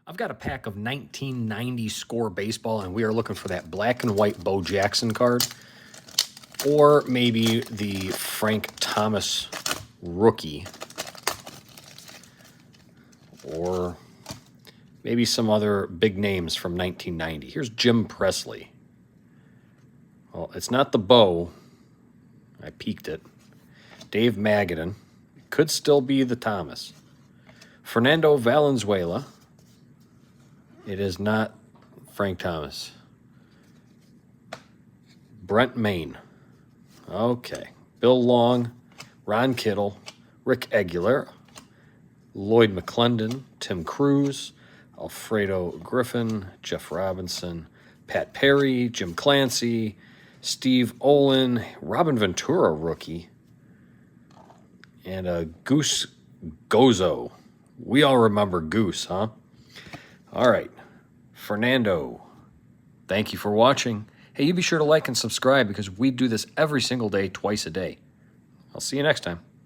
I've got a pack of 1990 Score baseball, and we are looking for that black and white Bo Jackson card, or maybe the Frank Thomas rookie, or maybe some other big names from 1990. Here's Jim Presley. Well, it's not the Bo. I peeked it. Dave Magadan. Could still be the Thomas. Fernando Valenzuela. It is not Frank Thomas. Brent Maine. Okay. Bill Long, Ron Kittle, Rick Aguilar, Lloyd McClendon, Tim Cruz, Alfredo Griffin, Jeff Robinson, Pat Perry, Jim Clancy, Steve Olin, Robin Ventura rookie, and a Goose Gozo. We all remember Goose, huh? All right. Fernando, thank you for watching. Hey, you be sure to like and subscribe because we do this every single day, twice a day. I'll see you next time.